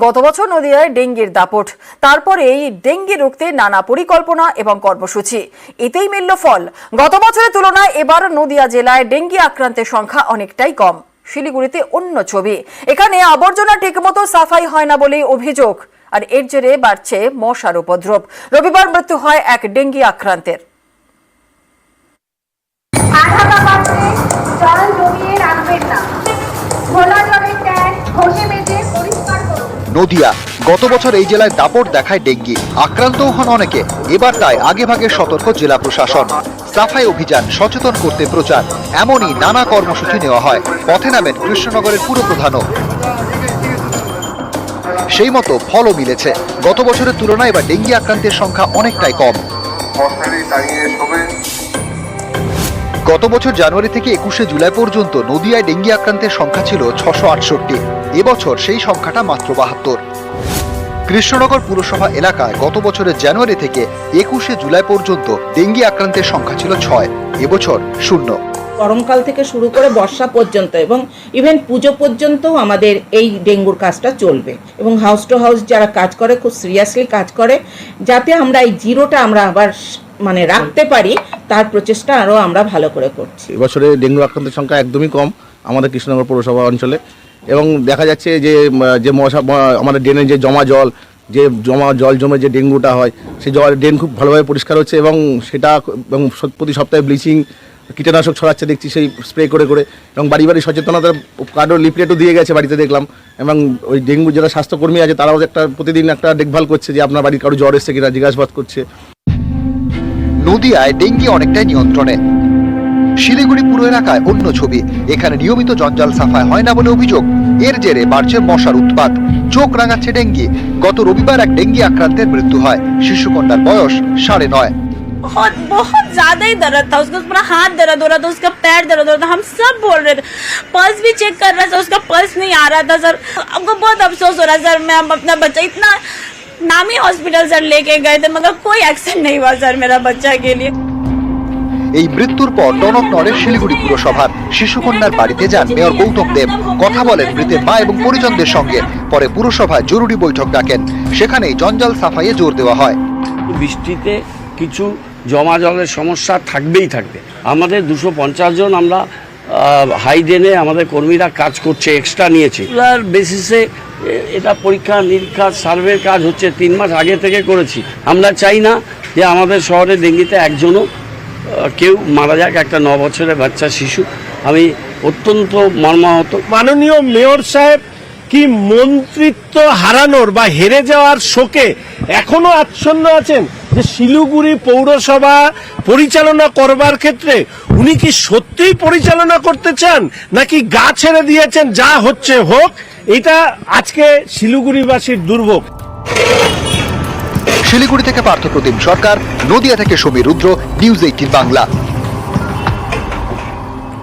গত বছর নদিয়ায় ডেঙ্গির দাপট, তারপরে এই ডেঙ্গি রুখতে নানা পরিকল্পনা এবং কর্মসূচি, এতেই মিলল ফল। গত বছরের তুলনায় এবার নদিয়া জেলায় ডেঙ্গি আক্রান্তের সংখ্যা অনেকটাই কম। শিলিগুড়িতে অন্য ছবি, এখানে আবর্জনা ঠিকমতো সাফাই হয় না বলেই অভিযোগ, আর এর জেরে বাড়ছে মশার উপদ্রব। রবিবার মৃত্যু হয় এক ডেঙ্গি আক্রান্তের। নদিয়া গত বছর এই জেলায় দাপট দেখায় ডেঙ্গি, আক্রান্তও হন অনেকে। এবার তাই আগেভাগে সতর্ক জেলা প্রশাসন, সাফাই অভিযান, সচেতন করতে প্রচার, এমনই নানা কর্মসূচি নেওয়া হয়। পথে নামেন কৃষ্ণনগরের পুরপ্রধানও। সেই মতো ফলও মিলেছে। গত বছরের তুলনায় এবার ডেঙ্গি আক্রান্তের সংখ্যা অনেকটাই কম। গত বছর জানুয়ারি থেকে 21শে জুলাই পর্যন্ত নদিয়ায় ডেঙ্গি আক্রান্তের সংখ্যা ছিল 668। এবছর সেই সংখ্যাটা মাত্র 72। কৃষ্ণনগর পুরসভা এলাকায় গত বছরের জানুয়ারি থেকে 21শে জুলাই পর্যন্ত ডেঙ্গি আক্রান্তের সংখ্যা ছিল 6, এবছর 0। গরমকাল থেকে শুরু করে বর্ষা পর্যন্ত এবং ইভেন পুজো পর্যন্তও আমাদের এই ডেঙ্গুর কাজটা চলবে, এবং হাউস টু হাউস যারা কাজ করে খুব সিরিয়াসলি কাজ করে, যাতে আমরা এই জিরোটা আমরা আবার রাখতে পারি, তার প্রচেষ্টা আরও আমরা ভালো করে করছি। এবছরে ডেঙ্গু আক্রান্তের সংখ্যা একদমই কম আমাদের কৃষ্ণনগর পৌরসভা অঞ্চলে, এবং দেখা যাচ্ছে যে মশা, আমাদের ড্রেনের যে জমা জল জমে যে ডেঙ্গুটা হয়, সেই ড্রেন খুব ভালোভাবে পরিষ্কার হচ্ছে, এবং সেটা প্রতি সপ্তাহে ব্লিচিং কীটনাশক ছড়াচ্ছে দেখছি, সেই স্প্রে করে করে, এবং বাড়ি বাড়ি সচেতনতার কার্ডও লিফলেটও দিয়ে গেছে বাড়িতে দেখলাম। এবং ওই ডেঙ্গু যারা স্বাস্থ্যকর্মী আছে তারাও প্রতিদিন একটা দেখভাল করছে যে আপনার বাড়ির কারো জ্বর এসছে কিনা জিজ্ঞাসাবাদ করছে। নদিয়ায় ডেঙ্গি অনেকটাই নিয়ন্ত্রণে। শিলিগুড়ি পুরো এলাকায় অন্য ছবি, এখানে নিয়মিত জঞ্জাল সাফাই হয় না বলে অভিযোগ। এর জেরে বাড়ছে মশার উৎপাত, চোখ রাঙাচ্ছে ডেঙ্গি। গত রবিবার এক ডেঙ্গি আক্রান্তের মৃত্যু হয়, শিশুকন্যার বয়স 9.5। बहुत ज्यादा ही दर्द था, उसका पूरा हाथ दर्द हो रहा था, उसका पैर दर्द हो रहा था, हम सब बोल रहे थे। पल्स भी चेक कर रहा था, उसका पल्स नहीं आ रहा था सर। हमको बहुत अफसोस हो रहा सर, मैं अपना बच्चा इतना नामी हॉस्पिटल सर लेके गए थे, मगर कोई एक्शन नहीं हुआ सर मेरा बच्चा के लिए। এই মৃত্যুর পর টনক নড়ে শিলিগুড়ি পুরসভার। শিশুকন্যার বাড়িতে যান মেয়র গৌতম দেব, কথা বলেন মৃতের মা এবং পরিজনদের সঙ্গে। পরে পুরসভায় জরুরি বৈঠক ডাকেন, সেখানেই জঞ্জাল সাফাইয়ে জোর দেওয়া হয়। বৃষ্টিতে কিছু জমা জলের সমস্যা থাকবেই থাকবে। আমাদের 250 জন আমরা হাই ড্রেনে আমাদের কর্মীরা কাজ করছে, এক্সট্রা নিয়েছে। রেগুলার বেসিসে এটা পরীক্ষা নিরীক্ষা সার্ভের কাজ হচ্ছে, 3 মাস আগে থেকে করেছি। আমরা চাই না যে আমাদের শহরে ডেঙ্গিতে একজনও কেউ মারা যাক, একটা 9 বছরের বাচ্চা শিশু। আমি অত্যন্ত মর্মাহত। মাননীয় মেয়র সাহেব কি মন্ত্রিত্ব হারানোর বা হেরে যাওয়ার শোকে এখনো আচ্ছন্ন আছেন? যে শিলিগুড়ি পৌরসভা পরিচালনা করবার ক্ষেত্রে উনি কি সত্যিই পরিচালনা করতে চান, নাকি গা ছেড়ে দিয়েছেন যা হচ্ছে হোক? এটা আজকে শিলিগুড়িবাসীর দুর্ভোগ। শিলিগুড়ি থেকে পার্থপ্রতিম সরকার, নদিয়া থেকে সমীর রুদ্র, নিউজ 18 বাংলা।